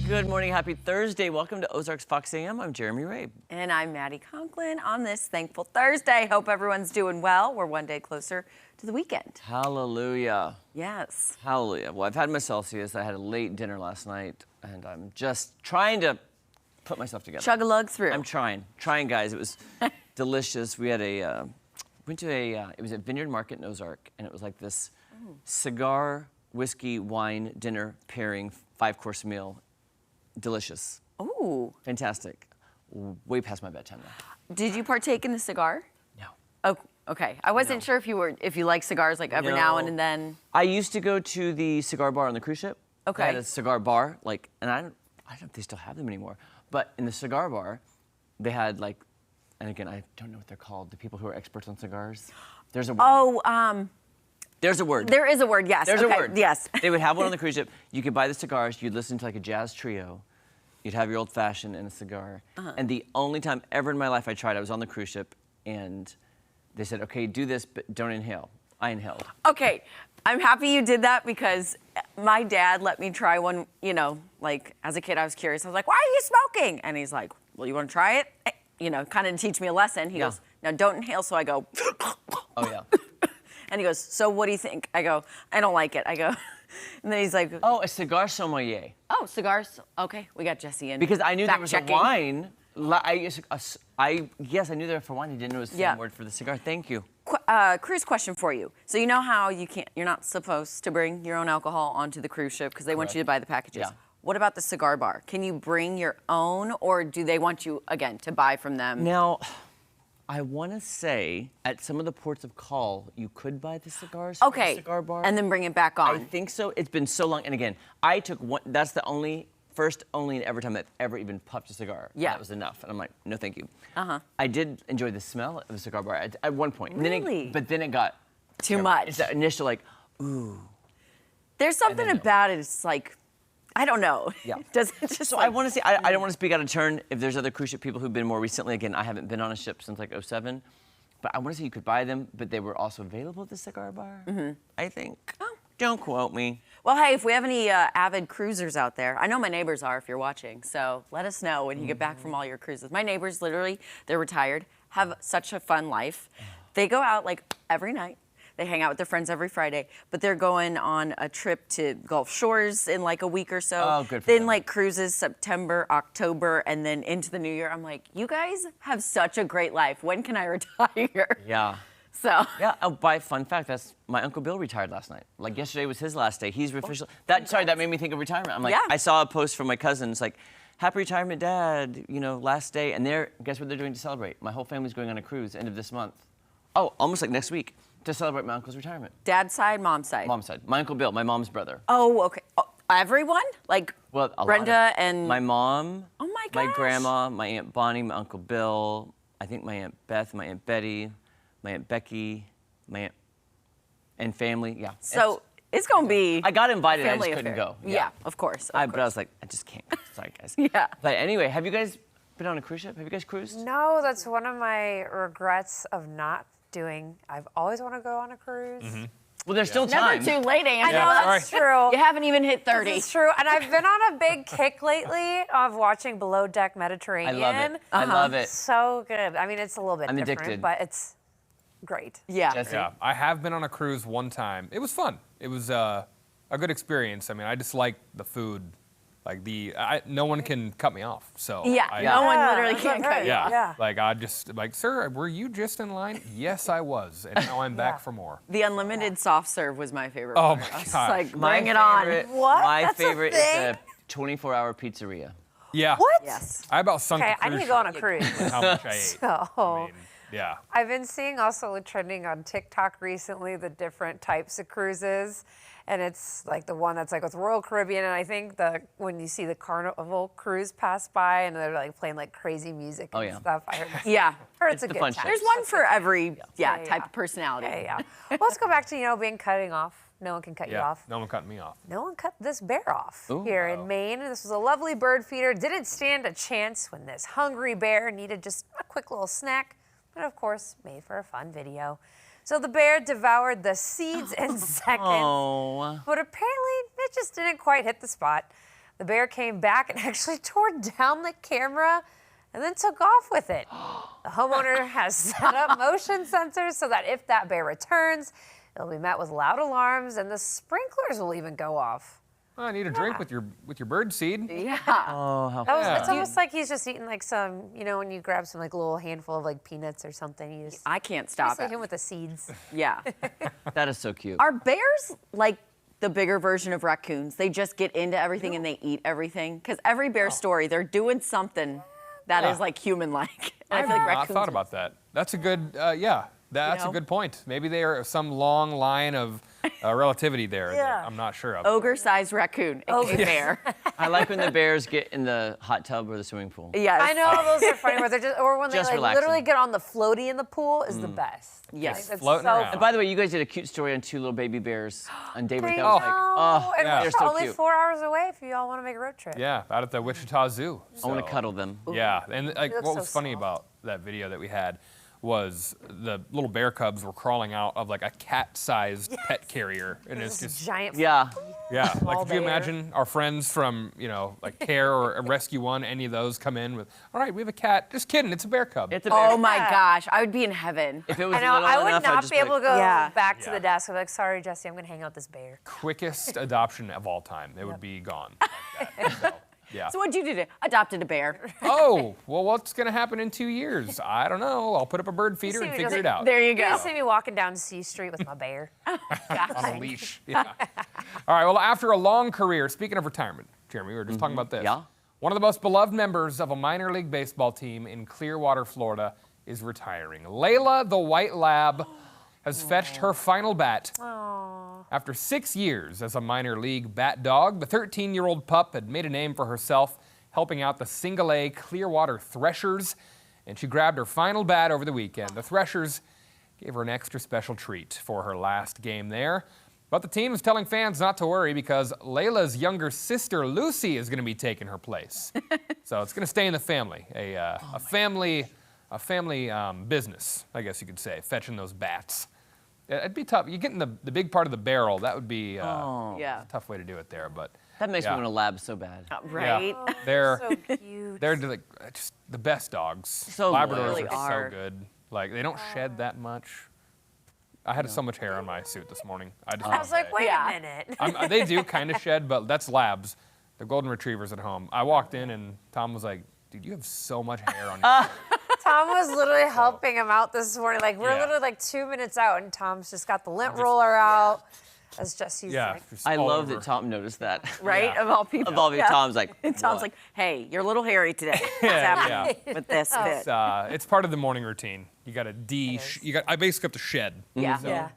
Good morning, happy Thursday. Welcome to Ozarks Fox AM. I'm Jeremy Rabe. And I'm Maddie Conklin on this thankful Thursday. Hope everyone's doing well. We're one day closer to the weekend. Hallelujah. Yes. Hallelujah. Well, I've had my Celsius. I had a late dinner last night, and I'm just trying to put myself together. Chug-a-lug through. I'm trying, guys. It was delicious. We had went to it was a vineyard market in Ozark, and it was like this cigar, whiskey, wine, dinner pairing, 5-course meal. Delicious. Ooh. Fantastic. Way past my bedtime now. Did you partake in the cigar? No. Oh, okay. I wasn't sure if you like cigars like every now and then. I used to go to the cigar bar on the cruise ship. Okay. They had a cigar bar, and I don't know if they still have them anymore. But in the cigar bar, they had and again, I don't know what they're called. The people who are experts on cigars. There's a word. Oh, There's a word. there is a word. Yes. There's okay. a word. Yes. They would have one on the cruise ship. You could buy the cigars. You'd listen to like a jazz trio. You'd have your old fashioned and a cigar. And the only time ever in my life I tried, I was on the cruise ship, and they said, "Okay, do this, but don't inhale." I inhaled. Okay. I'm happy you did that because my dad let me try one, as a kid I was curious. I was like, "Why are you smoking?" And he's like, "Well, you want to try it?" Kind of to teach me a lesson. He goes, "Now don't inhale." So I go, Oh yeah. and he goes, "So what do you think?" I go, "I don't like it." I go, and then he's like, Oh, a cigar sommelier. "Oh, cigars. Okay, we got Jesse in." Because I knew there was a Fact-checking. wine. Yes, I knew there was for wine. I didn't know it was the same word for the cigar. Thank you. Cruise question for you. So you know how you're not supposed to bring your own alcohol onto the cruise ship because they want you to buy the packages. Yeah. What about the cigar bar? Can you bring your own, or do they want you again to buy from them? Now, I want to say at some of the ports of call, you could buy the cigars Okay. from the cigar bar. And then bring it back on. I think so. It's been so long. And again, I took one. That's the only and every time I've ever even puffed a cigar. Yeah. That was enough. And I'm like, no, thank you. Uh-huh. I did enjoy the smell of a cigar bar at one point. And Really? but then it got Too terrible. much. It's that initial ooh. There's something about it. It's like, I don't know. Yeah. Does it just So I want to say, I don't want to speak out of turn if there's other cruise ship people who've been more recently. Again, I haven't been on a ship since like 2007. But I want to say you could buy them, but they were also available at the cigar bar, I think. Oh. Don't quote me. Well, hey, if we have any avid cruisers out there, I know my neighbors are if you're watching, so let us know when you get back from all your cruises. My neighbors, literally, they're retired, have such a fun life. They go out like every night. They hang out with their friends every Friday, but they're going on a trip to Gulf Shores in like a week or so. Oh, good for then them. like cruises September, October, and then into the new year. I'm like, you guys have such a great life. When can I retire? Yeah. So. Yeah, fun fact, that's my Uncle Bill retired last night. Like yesterday was his last day. He's officially, that made me think of retirement. I'm like, Yeah. I saw a post from my cousin. It's like, happy retirement, Dad, last day. And guess what they're doing to celebrate? My whole family's going on a cruise end of this month. Oh, almost like next week to celebrate my uncle's retirement. Dad's side, mom's side? Mom's side. My Uncle Bill, my mom's brother. Oh, okay. Oh, everyone? Like Well, a Brenda lot of, and... my mom, Oh my my gosh. grandma, my Aunt Bonnie, my Uncle Bill, I think my Aunt Beth, my Aunt Betty, my Aunt Becky, my aunt, and family, yeah. So it's going to be I got invited, I just family couldn't affair. go. Yeah, of course. But I was like, I just can't go. Sorry, guys. Yeah. But anyway, have you guys been on a cruise ship? Have you guys cruised? No, that's one of my regrets of not doing. I've always wanted to go on a cruise. Well, there's still Never time. too late, I Anna. know that's true. You haven't even hit 30. It's true, and I've been on a big kick lately of watching Below Deck I Mediterranean. love it. I love it. So good. I mean, it's a little bit I'm different, addicted. but it's great. Yeah. Jesse? Yeah, I have been on a cruise one time. It was fun. It was a good experience. I mean, I just like the food. Like no one can cut me off. So Yeah, no one literally that's can cut right. you off. Yeah. Like I just sir, were you just in line? Yes, I was, and now I'm back for more. The unlimited soft serve was my favorite Oh part. my I was gosh. like, My bring it on. favorite- What? My That's a favorite is thing? the 24-hour pizzeria. Yeah. What? Yes. I about sunk Okay, the I cruise need to go on a ship cruise. with how much I ate. So, I mean, yeah. I've been seeing also trending on TikTok recently the different types of cruises. And it's like the one that's like with Royal Caribbean, and I think when you see the Carnival cruise pass by and they're like playing like crazy music and stuff, I heard, Yeah. heard it's a the good fun time. shit. There's one for every type Yeah. of personality. Yeah. Well, let's go back to being cutting off. No one can cut you Yeah. off. No one cut me off. No one cut this bear off Ooh. here in Maine. This was a lovely bird feeder. Didn't stand a chance when this hungry bear needed just a quick little snack, but of course made for a fun video. So the bear devoured the seeds in seconds, Oh. but apparently it just didn't quite hit the spot. the bear came back and actually tore down the camera and then took off with it. The homeowner has set up motion sensors so that if that bear returns, it'll be met with loud alarms and the sprinklers will even go off. Oh, I need a drink with your bird seed. Yeah. Oh, how It's almost like he's just eating like some, when you grab some like little handful of like peanuts or something, you just I can't stop like it. him with the seeds. Yeah. that is so cute. Are bears like the bigger version of raccoons? They just get into everything and they eat everything? Because every bear story, they're doing something that is like human-like. And I feel like I raccoons thought about that. That's a good, that's a good point. Maybe they are some long line of relativity there that I'm not sure of. ogre-sized raccoon, aka bear. I like when the bears get in the hot tub or the swimming pool. Yes. I know those are funny, where they're just, or when they Just like relaxing. literally get on the floaty in the pool is the best. Yes. It's floating so around. And by the way, you guys did a cute story on 2 little baby bears on daybreak. Thank I was you. like, oh, and yeah. we're They're so only cute. 4 hours away if you all want to make a road trip. Yeah, out at the Wichita Zoo. I want So, to cuddle them. Yeah, and like look what so was funny soft. about that video that we had was the little bear cubs were crawling out of like a cat-sized pet carrier, and it's This just giant. Yeah. yeah. Like, All could you bear. imagine our friends from like Care or Rescue One, any of those come in with, all right, we have a cat. Just kidding, it's a bear cub. It's a bear. Oh my Yeah. gosh, I would be in heaven. If it was I know. little I would enough, I'd not just be able to go Yeah. back to Yeah. the desk. I'd be like, sorry, Jesse, I'm going to hang out with this bear. Quickest adoption of all time. It would be gone like that. So, yeah. So what'd you do today? Adopted a bear. Oh, well, what's going to happen in 2 years? I don't know. I'll put up a bird feeder see and me figure just- it out. There you You go. just see me walking down C Street with my bear. On a leash. Yeah. All right, well, after a long career, speaking of retirement, Jeremy, we were just talking about this. Yeah. One of the most beloved members of a minor league baseball team in Clearwater, Florida, is retiring. Layla, the white lab, has fetched her final bat. After 6 years as a minor league bat dog, the 13-year-old pup had made a name for herself, helping out the single-A Clearwater Threshers, and she grabbed her final bat over the weekend. The Threshers gave her an extra special treat for her last game there. But the team is telling fans not to worry because Layla's younger sister, Lucy, is going to be taking her place. So it's going to stay in the family, a family business, I guess you could say, fetching those bats. It'd be tough. You get in the big part of the barrel, that would be Yeah. a tough way to do it there. But That makes Yeah. me want to lab so bad. Right? yeah, they're So cute. they're like just the best dogs. So Labradors loyal. Really are are. so good. Like they don't shed that much. I had so much hair on my suit this morning. I just I was like, wait Yeah. a minute. they do kind of shed, but that's labs. The golden retrievers at home. I walked in and Tom was like, "Dude, you have so much hair on you." Tom was literally helping him out this morning. Like, we're Yeah. literally like 2 minutes out, and Tom's just got the lint roller out. As Jesse's Yeah, like, just I all love over. that Tom noticed that. Right? Yeah. Of all people. Of all the Tom's like, And Tom's "What?" like, hey, you're a little hairy today. What's Yeah, happening with this bit? It's part of the morning routine. You got to I basically have to shed. Yeah. So, yeah.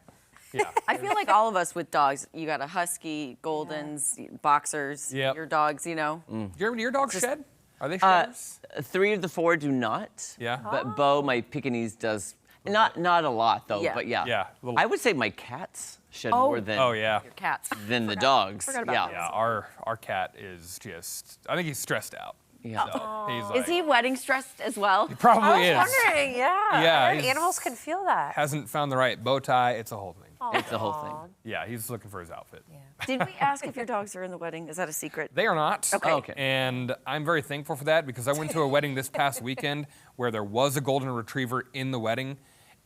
yeah. I feel like all of us with dogs, you got a husky, goldens, boxers, Yep. your dogs, you know. Jeremy, do your dogs shed? Are they shedders? 3 of the 4 do not. Yeah. But Bo, my Pekingese, does not a lot though. Yeah. But yeah. Yeah, little- I would say my cats shed Oh. more than Oh yeah. Cats. than the dogs. forgot about yeah. those. Yeah, our cat is just, I think he's stressed out. Yeah. So he's like, Is he wedding stressed as well? probably I is. was wondering, yeah. Yeah, I heard he's- animals can feel that. Hasn't found the right bow tie. It's a whole thing. It's the whole thing. Yeah, he's looking for his outfit. Did we ask if your dogs are in the wedding? Is that a secret? They are not. Okay. Oh, okay. And I'm very thankful for that because I went to a wedding this past weekend where there was a golden retriever in the wedding,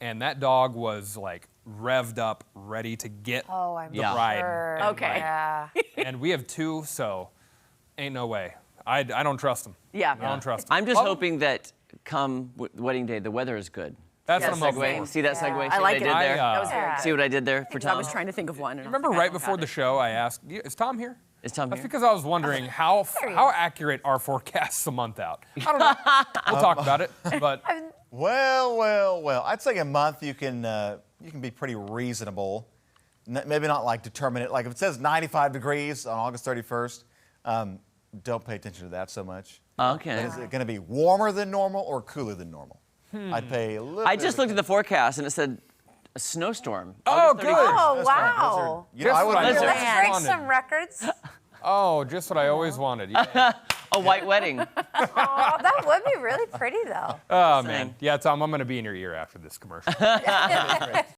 and that dog was like revved up, ready to get Oh, I'm the Yeah. bride. sure. And, Okay. like, Yeah. and we have 2, so ain't no way. I don't trust them. Yeah. I don't trust them. I'm just hoping that come wedding day, the weather is good. That's Yeah, what I'm hoping Segue. for. See that Yeah. segue? I See like what I it. did there? That was very Yeah. good. See what I did there for I Tom? was trying to think of one. and Remember I right don't before got the it. show, I asked, is Tom here? Is Tom That's here? because I was wondering how accurate are forecasts a month out. I don't know. We'll talk about it, but Well. I'd say a month you can be pretty reasonable. Maybe not like determine it. Like if it says 95 degrees on August 31st, don't pay attention to that so much. Okay. Is it going to be warmer than normal or cooler than normal? I'd pay a little. I bit just of looked at the forecast and it said a snowstorm. Oh, August good. 31st. Oh, That's fine. wow. You know, I would Just what I Let's just break wanted. some records. Oh, just what I always wanted. Yeah. A white wedding. Oh, that would be really pretty, though. Oh man, yeah, Tom, I'm gonna be in your ear after this commercial.